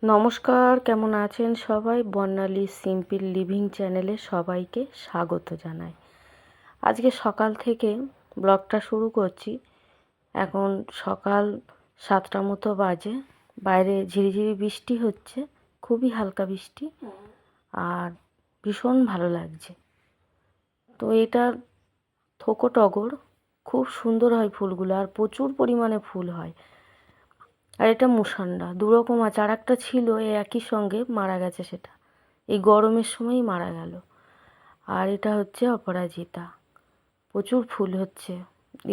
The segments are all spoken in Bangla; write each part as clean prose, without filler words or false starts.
নমস্কার, কেমন আছেন সবাই? বর্ণালী সিম্পল লিভিং চ্যানেলে সবাইকে স্বাগত জানাই। আজকে সকাল থেকে ব্লগটা শুরু করছি। এখন সকাল 7টা মতো বাজে। বাইরে ঝিরিঝিরি বৃষ্টি হচ্ছে, খুবই হালকা বৃষ্টি, আর ভীষণ ভালো লাগছে। তো এটা থোকো টগর, খুব সুন্দর হয় ফুলগুলো, আর প্রচুর পরিমাণে ফুল হয়। আর এটা মুসান্ডা, দুরকম আছে। আর একটা ছিল এই একই সঙ্গে, মারা গেছে সেটা, এই গরমের সময়ই মারা গেল। আর এটা হচ্ছে অপরাজিতা, প্রচুর ফুল হচ্ছে।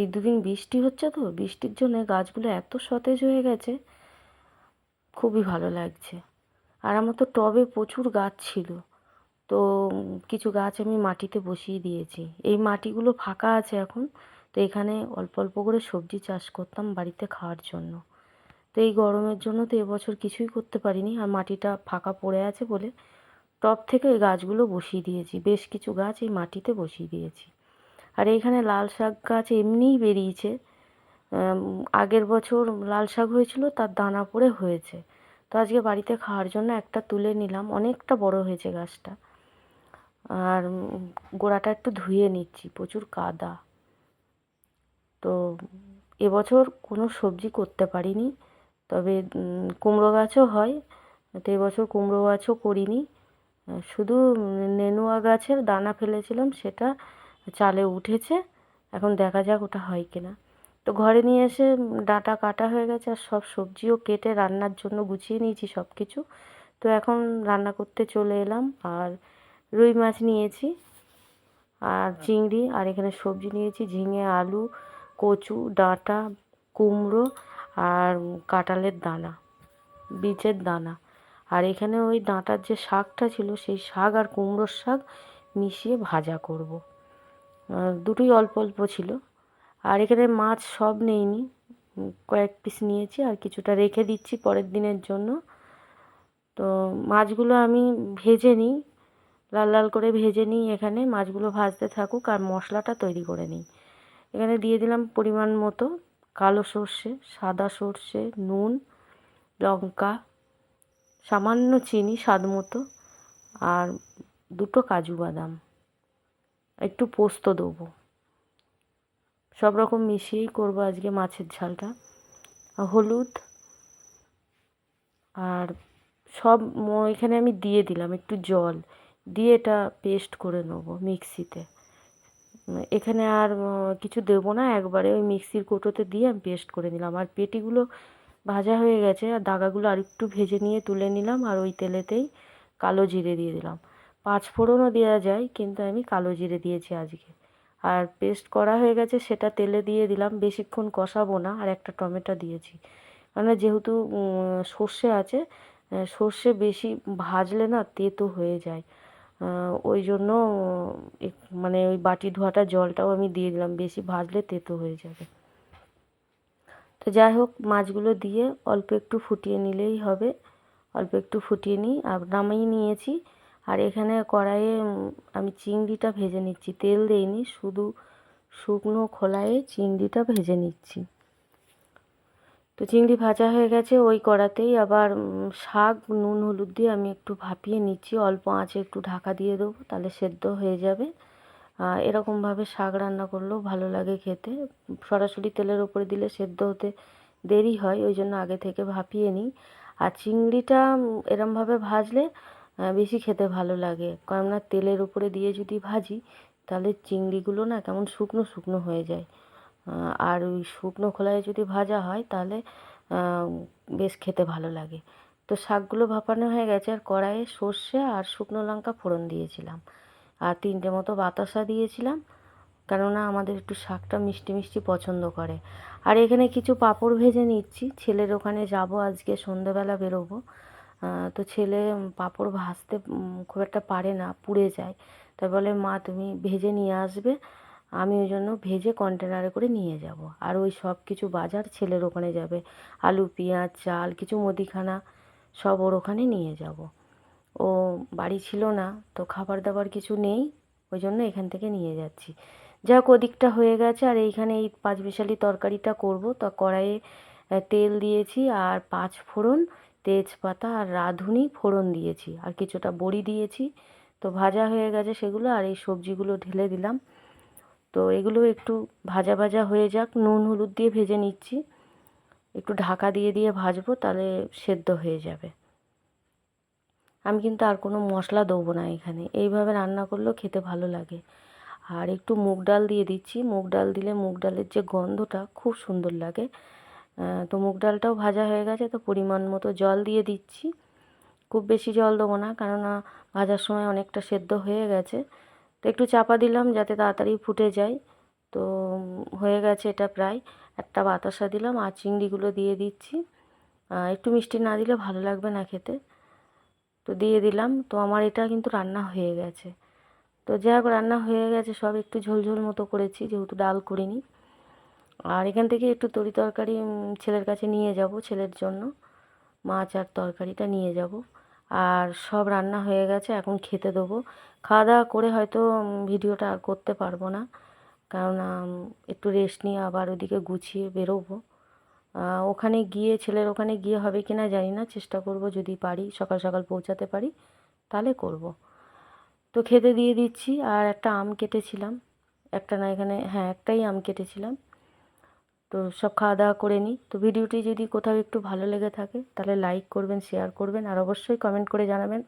এই দুদিন বৃষ্টি হচ্ছে, তো বৃষ্টির জন্য গাছগুলো এত সতেজ হয়ে গেছে, খুবই ভালো লাগছে। আর আমার তো টবে প্রচুর গাছ ছিল, তো কিছু গাছ আমি মাটিতে বসিয়ে দিয়েছি। এই মাটিগুলো ফাঁকা আছে এখন, তো এখানে অল্প অল্প করে সবজি চাষ করতাম বাড়িতে খাওয়ার জন্য। তো এই গরমের জন্য তো এবছর কিছুই করতে পারিনি, আর মাটিটা ফাঁকা পড়ে আছে বলে টব থেকে ওই গাছগুলো বসিয়ে দিয়েছি। বেশ কিছু গাছ এই মাটিতে বসিয়ে দিয়েছি। আর এইখানে লাল শাক গাছ এমনিই বেরিয়েছে। আগের বছর লাল শাক হয়েছিল, তার দানা পড়ে হয়েছে। তো আজকে বাড়িতে খাওয়ার জন্য একটা তুলে নিলাম, অনেকটা বড় হয়েছে গাছটা। আর গোড়াটা একটু ধুয়ে নিচ্ছি, প্রচুর কাদা। তো এবছর কোনো সবজি করতে পারিনি, তবে কুমড়ো গাছও হয়, তো এবছর কুমড়ো গাছও করিনি। শুধু নেনুয়া গাছের দানা ফেলেছিলাম, সেটা চালে উঠেছে। এখন দেখা যাক ওটা হয় কিনা। তো ঘরে নিয়ে এসে ডাঁটা কাটা হয়ে গেছে, আর সব সবজিও কেটে রান্নার জন্য গুছিয়ে নিয়েছি সব কিছু। তো এখন রান্না করতে চলে এলাম। আর রুই মাছ নিয়েছি, আর চিংড়ি, আর এখানে সবজি নিয়েছি ঝিঙে, আলু, কচু ডাঁটা, কুমড়ো, আর কাঁঠালের দানা, বীজের দানা। আর এখানে ওই ডাঁটার যে শাকটা ছিল, সেই শাক আর কুমড়োর শাক মিশিয়ে ভাজা করব। দুটোই অল্প অল্প ছিল। আর এখানে মাছ সব নেইনি, কয়েক পিস নিয়েছি, আর কিছুটা রেখে দিচ্ছি পরের দিনের জন্য। তো মাছগুলো আমি ভেজে নিই, লাল লাল করে ভেজে নিই। এখানে মাছগুলো ভাজতে থাকুক, আর মশলাটা তৈরি করে নিই। এখানে দিয়ে দিলাম পরিমাণ মতো কালো সর্ষে, সাদা সর্ষে, নুন, লঙ্কা, সামান্য চিনি স্বাদ মতো, আর দুটো কাজু বাদাম, একটু পোস্ত দেবো। সব রকম মিশিয়েই করবো আজকে মাছের ঝালটা। হলুদ, আর সব এখানে আমি দিয়ে দিলাম একটু জল দিয়ে, এটা পেস্ট করে নেবো মিক্সিতে। এখানে আর কিছু দেবো না, একবারে ওই মিক্সির কৌটোতে দিয়ে আমি পেস্ট করে নিলাম। আর পেটিগুলো ভাজা হয়ে গেছে, আর দাগাগুলো আর একটু ভেজে নিয়ে তুলে নিলাম। আর ওই তেলেতেই কালো জিরে দিয়ে দিলাম। পাঁচ ফোড়নও দেওয়া যায়, কিন্তু আমি কালো জিরে দিয়েছি আজকে। আর পেস্ট করা হয়ে গেছে, সেটা তেলে দিয়ে দিলাম। বেশিক্ষণ কষাবো না। আর একটা টমেটো দিয়েছি, মানে যেহেতু সর্ষে আছে, সর্ষে বেশি ভাজলে না তেতো হয়ে যায়। ওই জন্য মানে ওই বাটি ধোয়াটা জলটাও আমি দিয়ে দিলাম, বেশি ভাজলে তেতো হয়ে যাবে। তো যাই হোক, মাছগুলো দিয়ে অল্প একটু ফুটিয়ে নিলেই হবে। অল্প একটু ফুটিয়ে নিই, আর নামিয়ে নিয়েছি। আর এখানে কড়াইয়ে আমি চিংড়িটা ভেজে নিচ্ছি, তেল দেইনি, শুধু শুকনো খোলায় চিংড়িটা ভেজে নিচ্ছি। তো চিংড়ি ভাজা হয়ে গেছে, ওই কড়াতেই আবার শাক নুন হলুদ দিয়ে আমি একটু ভাপিয়ে নিচ্ছি। অল্প আঁচে একটু ঢাকা দিয়ে দেবো, তাহলে সেদ্ধ হয়ে যাবে। এরকমভাবে শাক রান্না করলেও ভালো লাগে খেতে। সরাসরি তেলের ওপরে দিলে সেদ্ধ হতে দেরি হয়, ওই জন্য আগে থেকে ভাপিয়ে নিই। আর চিংড়িটা এরমভাবে ভাজলে বেশি খেতে ভালো লাগে, কেননা তেলের উপরে দিয়ে যদি ভাজি, তাহলে চিংড়িগুলো না কেমন শুকনো শুকনো হয়ে যায়। আর ওই শুকনো খোলায় যদি ভাজা হয়, তাহলে বেশ খেতে ভালো লাগে। তো শাকগুলো ভাপানো হয়ে গেছে, আর কড়াইয়ে সর্ষে আর শুকনো লঙ্কা ফোড়ন দিয়েছিলাম, আর 3টে মতো বাতাসা দিয়েছিলাম, কেননা আমাদের একটু শাকটা মিষ্টি মিষ্টি পছন্দ করে। আর এখানে কিছু পাঁপড় ভেজে নিচ্ছি, ছেলের ওখানে যাব আজকে, সন্ধ্যেবেলা বেরোবো। তো ছেলে পাঁপড় ভাজতে খুব একটা পারে না, পুড়ে যায়। তাই বলে, মা তুমি ভেজে নিয়ে আসবে, আমি ওই জন্য ভেজে কন্টেনারে করে নিয়ে যাব। আর ওই সব কিছু বাজার ছেলের ওখানে যাবে, আলু পেঁয়াজ চাল কিছু মুদিখানা সব ওর ওখানে নিয়ে যাব। ও বাড়ি ছিল না, তো খাবার দাবার কিছু নেই, ওই জন্য এখান থেকে নিয়ে যাচ্ছি। যাক, ওদিকটা হয়ে গেছে। আর এইখানে এই পাঁচমিশালি তরকারিটা করব। তো কড়াইয়ে তেল দিয়েছি, আর 5 ফোড়ন তেজপাতা আর রাঁধুনি ফোড়ন দিয়েছি, আর কিছুটা বড়ি দিয়েছি। তো ভাজা হয়ে গেছে সেগুলো, আর এই সবজিগুলো ঢেলে দিলাম। তো এগুলো একটু ভাজা ভাজা হয়ে যাক, নুন হলুদ দিয়ে ভেজে নিচ্ছি। একটু ঢাকা দিয়ে দিয়ে ভাজবো, তাহলে সেদ্ধ হয়ে যাবে। আমি কিন্তু আর কোনো মশলা দেবো না এখানে, এইভাবে রান্না করলেও খেতে ভালো লাগে। আর একটু মুগ ডাল দিয়ে দিচ্ছি, মুগ ডাল দিলে মুগ ডালের যে গন্ধটা খুব সুন্দর লাগে। তো মুগ ডালটাও ভাজা হয়ে গেছে, তো পরিমাণ মতো জল দিয়ে দিচ্ছি। খুব বেশি জল দেবো না, কেননা ভাজার সময় অনেকটা সেদ্ধ হয়ে গেছে। তো একটু চাপা দিলাম যাতে তাড়াতাড়ি ফুটে যায়। তো হয়ে গেছে এটা প্রায়। একটা বাতাসা দিলাম আর চিংড়িগুলো দিয়ে দিচ্ছি। একটু মিষ্টি না দিলে ভালো লাগবে না খেতে। তো দিয়ে দিলাম। তো আমার এটা কিন্তু রান্না হয়ে গেছে। তো যাই হোক, রান্না হয়ে গেছে সব, একটু ঝোল ঝোল মতো করেছি যেহেতু ডাল করিনি। আর এখান থেকে একটু তরি তরকারি ছেলের কাছে নিয়ে যাব, ছেলের জন্য মাছ আর তরকারিটা নিয়ে যাব। আর সব রান্না হয়ে গেছে, এখন খেতে দেবো। খাওয়া দাওয়া করে হয়তো ভিডিওটা আর করতে পারবো না, কেননা একটু রেস্ট নিয়ে আবার ওদিকে গুছিয়ে বেরোবো। ওখানে গিয়ে, ছেলের ওখানে গিয়ে হবে কি না জানি না, চেষ্টা করব যদি পারি সকাল সকাল পৌঁছাতে পারি তাহলে করব। তো খেতে দিয়ে দিচ্ছি। আর একটা আম কেটেছিলাম, একটা না, এখানে হ্যাঁ একটাই আম কেটেছিলাম। তো সব খাওয়া দাওয়া করে নিই। তো ভিডিওটি যদি কোথাও একটু ভালো লেগে থাকে তাহলে লাইক করবেন, শেয়ার করবেন, আর অবশ্যই কমেন্ট করে জানাবেন